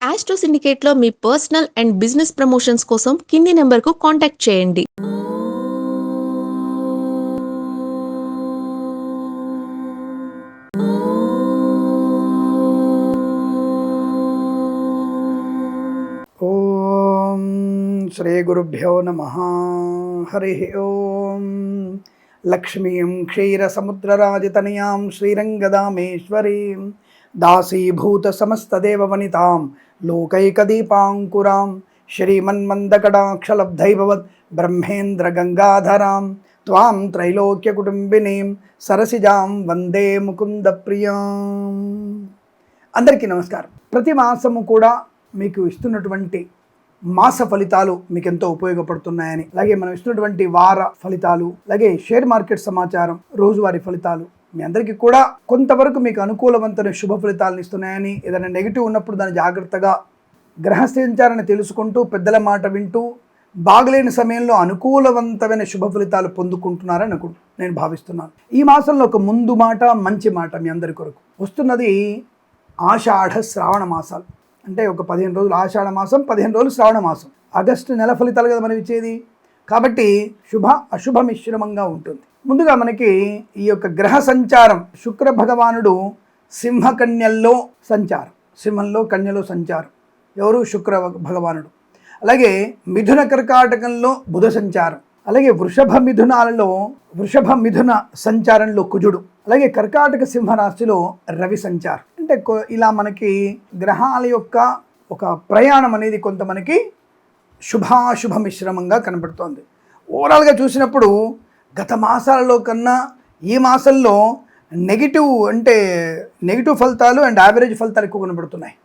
Astro సిండికేట్లో మీ personal and business promotions కోసం కింది నెంబర్కు కాంటాక్ట్ చేయండి. ఓం శ్రీ గురుభ్యో నమః. హరి ఓం. లక్ష్మీం క్షీరసముద్రరాజతనయాం శ్రీరంగదామేశ్వరీం దాసీభూత సమస్తదేవవనితాం లోకైకదీపాంకురాం శ్రీమన్మందకటాక్షలబ్ధైభవత్ బ్రహ్మేంద్ర గంగాధరాం త్వాం త్రైలోక్యకుటుంబినీం సరసిజాం వందే ముకుంద ప్రియాం. అందరికీ నమస్కారం. ప్రతి మాసము కూడా మీకు ఇస్తున్నటువంటి మాస ఫలితాలు మీకు ఎంతో ఉపయోగపడుతున్నాయని, అలాగే మనం ఇస్తున్నటువంటి వార ఫలితాలు, అలాగే షేర్ మార్కెట్ సమాచారం, రోజువారీ ఫలితాలు మీ అందరికీ కూడా కొంతవరకు మీకు అనుకూలవంతమైన శుభ ఫలితాలను ఇస్తున్నాయని, ఏదైనా నెగిటివ్ ఉన్నప్పుడు దాన్ని జాగ్రత్తగా గ్రహ సంచారాన్ని తెలుసుకుంటూ పెద్దల మాట వింటూ బాగలేని సమయంలో అనుకూలవంతమైన శుభ ఫలితాలు పొందుకుంటున్నారని నేను భావిస్తున్నాను. ఈ మాసంలో ఒక ముందు మాట, మంచి మాట మీ అందరి కొరకు వస్తున్నది. ఆషాఢ శ్రావణ మాసాలు అంటే ఒక 15 రోజులు ఆషాఢ మాసం, 15 రోజులు శ్రావణ మాసం. ఆగస్టు నెల ఫలితాలు కదా మనం ఇచ్చేది. కాబట్టి శుభ అశుభ మిశ్రమంగా ఉంటుంది. ముందుగా మనకి ఈ యొక్క గ్రహ సంచారం, శుక్ర భగవానుడు సింహకన్యల్లో సంచారం, సింహంలో కన్యలో సంచారం. ఎవరు? శుక్ర భగవానుడు. అలాగే మిథున కర్కాటకంలో బుధ సంచారం, అలాగే వృషభ మిథున సంచారంలో కుజుడు, అలాగే కర్కాటక సింహరాశిలో రవి సంచారం. అంటే ఇలా మనకి గ్రహాల యొక్క ఒక ప్రయాణం అనేది కొంత మనకి శుభాశుభ మిశ్రమంగా కనబడుతోంది. ఓవరాల్గా చూసినప్పుడు గత మాసాలలో కన్నా ఈ మాసంలో నెగిటివ్ ఫలితాలు అండ్ యావరేజ్ ఫలితాలు ఎక్కువ కనబడుతున్నాయి.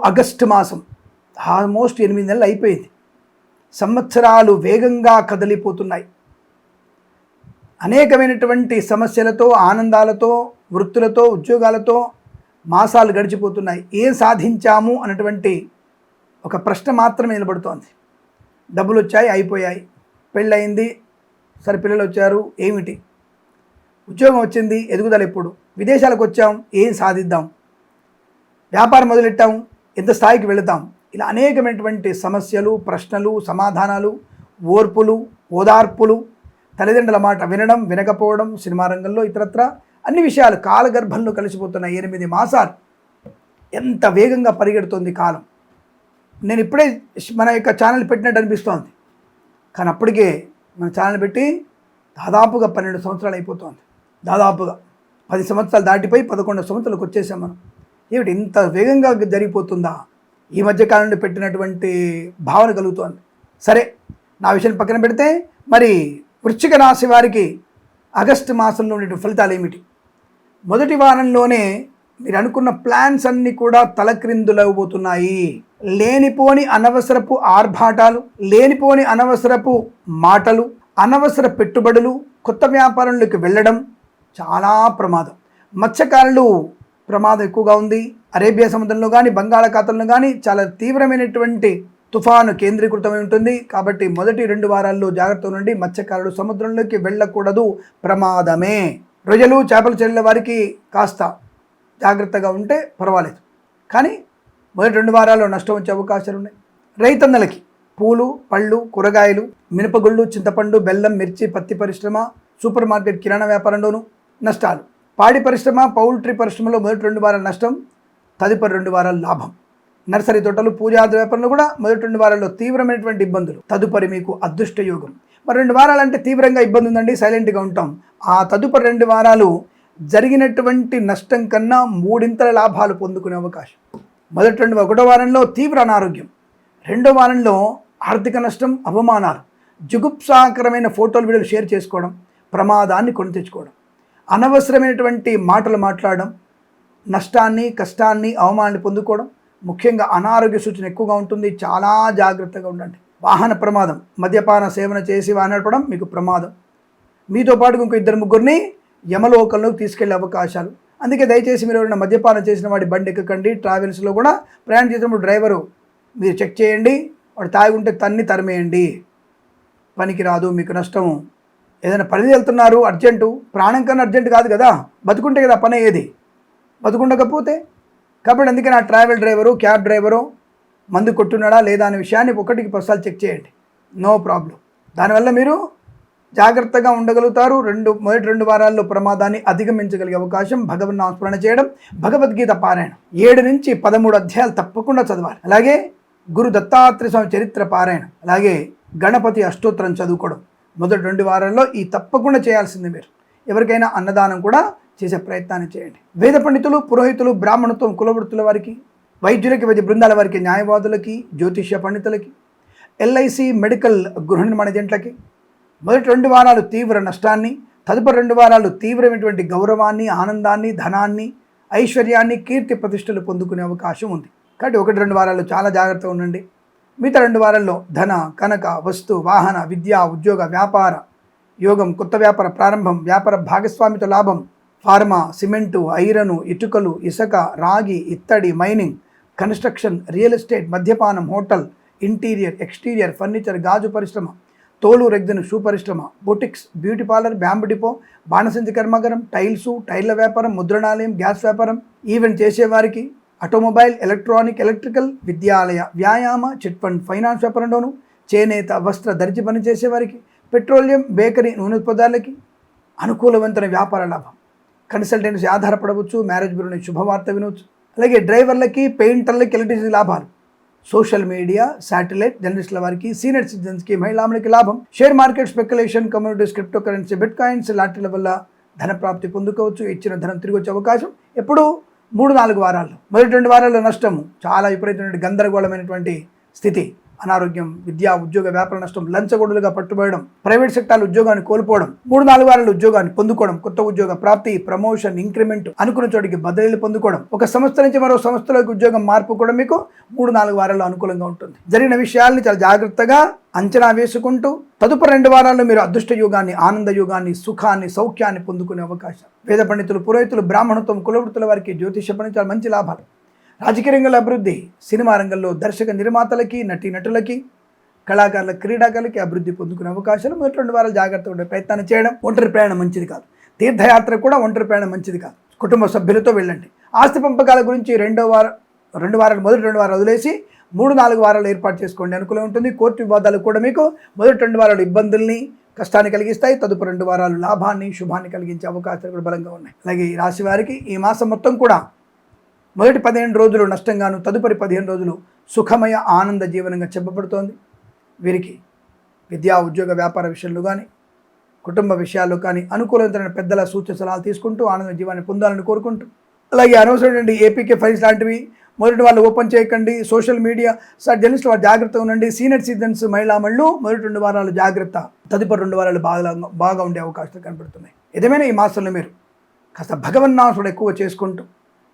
ఆగస్టు మాసం ఆల్మోస్ట్ 8 నెలలు అయిపోయింది. సంవత్సరాలు వేగంగా కదిలిపోతున్నాయి. అనేకమైనటువంటి సమస్యలతో, ఆనందాలతో, వృత్తులతో, ఉద్యోగాలతో మాసాలు గడిచిపోతున్నాయి. ఏం సాధించాము అన్నటువంటి ఒక ప్రశ్న మాత్రమే నిలబడుతోంది. డబ్బులు వచ్చాయి, అయిపోయాయి. పెళ్ళయింది, సరే పిల్లలు వచ్చారు, ఏమిటి? ఉద్యోగం వచ్చింది, ఎదుగుదల ఎప్పుడు? విదేశాలకు వచ్చాం, ఏం సాధిద్దాం? వ్యాపారం మొదలెట్టాం, ఎంత స్థాయికి వెళతాం? ఇలా అనేకమైనటువంటి సమస్యలు, ప్రశ్నలు, సమాధానాలు, ఓర్పులు, ఓదార్పులు, తల్లిదండ్రుల మాట వినడం, వినకపోవడం, సినిమా రంగంలో ఇతరత్ర అన్ని విషయాలు కాలగర్భంలో కలిసిపోతున్న 8 మాసాలు. ఎంత వేగంగా పరిగెడుతోంది కాలం. నేను ఇప్పుడే మన యొక్క ఛానల్ పెట్టినట్టు అనిపిస్తోంది. కానీ అప్పటికే మన ఛానల్ పెట్టి దాదాపుగా 12 సంవత్సరాలు అయిపోతుంది. దాదాపుగా 10 సంవత్సరాలు దాటిపోయి 11 సంవత్సరాలకు వచ్చేసాం మనం. ఏమిటి ఇంత వేగంగా జరిగిపోతుందా? ఈ మధ్యకాలంలో పెట్టినటువంటి భావన కలుగుతోంది. సరే, నా విషయం పక్కన పెడితే మరి వృశ్చిక రాశి వారికి ఆగస్టు మాసంలో ఉండే ఫలితాలు ఏమిటి? మొదటి వారంలోనే మీరు అనుకున్న ప్లాన్స్ అన్నీ కూడా తలక్రిందులవబోతున్నాయి. లేనిపోని అనవసరపు ఆర్భాటాలు, లేనిపోని అనవసరపు మాటలు, అనవసర పెట్టుబడులు, కొత్త వ్యాపారంలోకి వెళ్ళడం చాలా ప్రమాదం. మత్స్యకారులు ప్రమాదం ఎక్కువగా ఉంది. అరేబియా సముద్రంలో కానీ, బంగాళాఖాతంలో కానీ చాలా తీవ్రమైనటువంటి తుఫాను కేంద్రీకృతమై ఉంటుంది. కాబట్టి మొదటి 2 వారాల్లో జాగ్రత్త నుండి మత్స్యకారులు సముద్రంలోకి వెళ్ళకూడదు, ప్రమాదమే. రొయ్యలు, చేపలు చెల్లెల వారికి కాస్త జాగ్రత్తగా ఉంటే పర్వాలేదు. కానీ మొదటి 2 వారాల్లో నష్టం వచ్చే అవకాశాలు ఉన్నాయి. రైతన్నలకి పూలు, పళ్ళు, కూరగాయలు, మినపగుళ్ళు, చింతపండు, బెల్లం, మిర్చి, పత్తి పరిశ్రమ, సూపర్ మార్కెట్, కిరాణా వ్యాపారంలోనూ నష్టాలు. పాడి పరిశ్రమ, పౌల్ట్రీ పరిశ్రమలో మొదటి 2 వారాల నష్టం, తదుపరి 2 వారాలు లాభం. నర్సరీ తోటలు, పూజాది వ్యాపారంలో కూడా మొదటి 2 వారాల్లో తీవ్రమైనటువంటి ఇబ్బందులు, తదుపరి మీకు అదృష్ట యోగం. మరి 2 వారాలంటే తీవ్రంగా ఇబ్బంది ఉందండి, సైలెంట్గా ఉంటాం. ఆ తదుపరి 2 వారాలు జరిగినటువంటి నష్టం కన్నా 3 లాభాలు పొందుకునే అవకాశం. మొదటి 1వ వారంలో తీవ్ర అనారోగ్యం, 2వ వారంలో ఆర్థిక నష్టం, అవమానాలు, జుగుప్సాకరమైన ఫోటోలు, వీడియోలు షేర్ చేసుకోవడం, ప్రమాదాన్ని కొని తెచ్చుకోవడం, అనవసరమైనటువంటి మాటలు మాట్లాడడం, నష్టాన్ని, కష్టాన్ని, అవమానాన్ని పొందుకోవడం. ముఖ్యంగా అనారోగ్య సూచన ఎక్కువగా ఉంటుంది. చాలా జాగ్రత్తగా ఉండండి. వాహన ప్రమాదం, మద్యపాన సేవన చేసి వాహనం నడపడం మీకు ప్రమాదం. మీతో పాటు ఇంకో 2-3 యమలోకంలోకి తీసుకెళ్లే అవకాశాలు. అందుకే దయచేసి మీరు ఎవరైనా మద్యపానం చేసిన వాడి బండి ఎక్కకండి. ట్రావెల్స్లో కూడా ప్రయాణం చేసినప్పుడు డ్రైవరు మీరు చెక్ చేయండి. వాడు తాగి ఉంటే తరిమేయండి. పనికి రాదు, మీకు నష్టం. ఏదైనా పని వెళ్తున్నారు అర్జెంటు, ప్రాణం కన్నా అర్జెంటు కాదు కదా, బతుకుంటే కదా పని అయ్యేది, బతుకుండకపోతే. కాబట్టి అందుకని ఆ ట్రావెల్ డ్రైవరు, క్యాబ్ డ్రైవరు మందు కొట్టున్నాడా లేదా అనే విషయాన్ని ఒకటికి 10 సార్లు చెక్ చేయండి, నో ప్రాబ్లం. దానివల్ల మీరు జాగ్రత్తగా ఉండగలుగుతారు. మొదటి 2 వారాల్లో ప్రమాదాన్ని అధిగమించగలిగే అవకాశం. భగవన్ నామస్మరణ చేయడం, భగవద్గీత పారాయణం 7 నుంచి 13 అధ్యాయాలు తప్పకుండా చదవాలి. అలాగే గురు దత్తాత్రేయ స్వామి చరిత్ర పారాయణం, అలాగే గణపతి అష్టోత్తరం చదువుకోవడం మొదటి 2 వారాల్లో ఈ తప్పకుండా చేయాల్సింది. మీరు ఎవరికైనా అన్నదానం కూడా చేసే ప్రయత్నాన్ని చేయండి. వేద పండితులు, పురోహితులు, బ్రాహ్మణత్వం, కులవృత్తుల వారికి, వైద్యులకి, వైద్య బృందాల వారికి, న్యాయవాదులకి, జ్యోతిష్య పండితులకి, ఎల్ఐసి, మెడికల్, గృహ నిర్మాణ ఏజెంట్లకి మొదటి 2 వారాలు తీవ్ర నష్టాన్ని, తదుపరి 2 వారాలు తీవ్రమైనటువంటి గౌరవాన్ని, ఆనందాన్ని, ధనాన్ని, ఐశ్వర్యాన్ని, కీర్తి ప్రతిష్టలు పొందుకునే అవకాశం ఉంది. కాబట్టి 1-2 వారాల్లో చాలా జాగ్రత్తగా ఉండండి. మిగతా 2 వారాల్లో ధన, కనక, వస్తు, వాహన, విద్య, ఉద్యోగ, వ్యాపార యోగం, కొత్త వ్యాపార ప్రారంభం, వ్యాపార భాగస్వామితో లాభం, ఫార్మా, సిమెంటు, ఐరను, ఇటుకలు, ఇసుక, రాగి, ఇత్తడి, మైనింగ్, కన్స్ట్రక్షన్, రియల్ ఎస్టేట్, మద్యపానం, హోటల్, ఇంటీరియర్, ఎక్స్టీరియర్, ఫర్నిచర్, గాజు పరిశ్రమ, తోలు రెగ్జను, షూ పరిశ్రమ, boutiques, beauty parlour, bamboo depot, బాణసంచి కర్మాగారం, టైల్సు, టైళ్ల వ్యాపారం, ముద్రణాలయం, గ్యాస్ వ్యాపారం, ఈవెంట్ చేసేవారికి, ఆటోమొబైల్, ఎలక్ట్రానిక్, ఎలక్ట్రికల్, విద్యాలయ, వ్యాయామ, చిట్ ఫండ్, ఫైనాన్స్ వ్యాపారంలోను, చేనేత, వస్త్ర, దర్జీ పని చేసేవారికి, పెట్రోలియం, బేకరీ, నూనె ఉత్పత్తులకి అనుకూలవంతమైన వ్యాపార లాభం. కన్సల్టెన్సీ ఆధారపడవచ్చు, మ్యారేజ్ బ్యూరోని శుభవార్త వినవచ్చు. అలాగే డ్రైవర్లకి, పెయింటర్లకి, ఎలక్ట్రిసిటీ లాభాలు, సోషల్ మీడియా, శాటిలైట్, జర్నలిస్టుల వారికి, సీనియర్ సిటిజన్స్కి, మహిళాములకి లాభం. Share market, speculation, communities, cryptocurrency, bitcoins, లాటరీల వల్ల ధన ప్రాప్తి పొందుకోవచ్చు. ఇచ్చిన ధనం తిరిగి వచ్చే అవకాశం ఎప్పుడు 3-4 వారాల్లో. మొదటి 2 వారాల్లో నష్టము, చాలా విపరీతమైన గందరగోళమైనటువంటి స్థితి, అనారోగ్యం, విద్యా, ఉద్యోగ, వ్యాపార నష్టం, లంచగొడులుగా పట్టుబడడం, ప్రైవేట్ సెక్టార్లు ఉద్యోగాన్ని కోల్పోవడం, 3-4 వారాలు ఉద్యోగాన్ని పొందుకోవడం, కొత్త ఉద్యోగ ప్రాప్తి, ప్రమోషన్, ఇంక్రిమెంట్, అనుకున్న చోటికి బదిలీలు పొందుకోవడం, ఒక సంస్థ నుంచి మరో సంస్థలోకి ఉద్యోగం మార్పు కూడా మీకు 3-4 వారాల్లో అనుకూలంగా ఉంటుంది. జరిగిన విషయాల్ని చాలా జాగ్రత్తగా అంచనా వేసుకుంటూ తదుపరి 2 వారాల్లో మీరు అదృష్ట యుగాన్ని, ఆనంద యుగాన్ని, సుఖాన్ని, సౌఖ్యాన్ని పొందుకునే అవకాశం. వేద పండితులు, పురోహితులు, బ్రాహ్మణత్వం, కులవృత్తుల వారికి, జ్యోతిష పండితులు మంచి లాభాలు. రాజకీయ రంగంలో అభివృద్ధి, సినిమా రంగంలో దర్శక నిర్మాతలకి, నటీనటులకి, కళాకారుల, క్రీడాకారులకి అభివృద్ధి పొందుకునే అవకాశాలు. మొదటి 2 వారాలు జాగ్రత్తగా ఉండే ప్రయత్నాన్ని చేయడం. ఒంటరి ప్రయాణం మంచిది కాదు. తీర్థయాత్ర కూడా ఒంటరి ప్రయాణం మంచిది కాదు. కుటుంబ సభ్యులతో వెళ్ళండి. ఆస్తి పంపకాల గురించి 2 వారాలు మొదటి 2 వారాలు వదిలేసి 3-4 వారాలు ఏర్పాటు చేసుకోండి, అనుకూలం ఉంటుంది. కోర్టు వివాదాలు కూడా మీకు మొదటి 2 వారాలు ఇబ్బందుల్ని, కష్టాన్ని కలిగిస్తాయి. తదుపరి 2 వారాలు లాభాన్ని, శుభాన్ని కలిగించే అవకాశాలు కూడా బలంగా ఉన్నాయి. అలాగే ఈ రాశి వారికి ఈ మాసం మొత్తం కూడా మొదటి 15 రోజులు నష్టంగాను, తదుపరి 15 రోజులు సుఖమయ ఆనంద జీవనంగా చెప్పబడుతోంది. వీరికి విద్యా, ఉద్యోగ, వ్యాపార విషయంలో కానీ, కుటుంబ విషయాల్లో కానీ అనుకూలమైన పెద్దల సూచన సలహాలు తీసుకుంటూ ఆనంద జీవాన్ని పొందాలని కోరుకుంటూ, అలాగే అనవసరమైన ఏపీకే ఫైల్స్ లాంటివి మొదటి వాళ్ళు ఓపెన్ చేయకండి. సోషల్ మీడియా జర్నలిస్టులు వారు జాగ్రత్తగా ఉండండి. సీనియర్ సిటిజన్స్, మహిళామణులు మొదటి 2 వారాలు జాగ్రత్త, తదుపరి 2 వారాలు బాగా ఉండే అవకాశాలు కనబడుతున్నాయి. ఏదేమైనా ఈ మాసంలో మీరు కాస్త భగవన్నామస్మరణ ఎక్కువ చేసుకుంటూ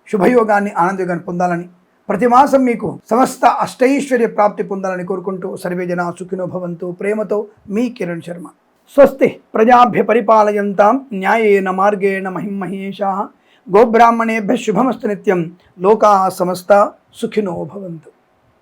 శుభయోగాన్ని, ఆనందయోగాన్ని పొందాలని, ప్రతి మాసం మీకు సమస్త అష్టైశ్వర్య ప్రాప్తి పొందాలని కోరుకుంటూ సర్వే జనా సుఖినో భవంతు. ప్రేమతో మీ కిరణ్ శర్మ. స్వస్తి ప్రజాభ్య పరిపాలయంతాం న్యాయేన మార్గేణ మహిమహేషాః. గోబ్రాహ్మణేభ్యः శుభమస్తు నిత్యం. లోకాः సమస్తా సుఖినో భవంతు.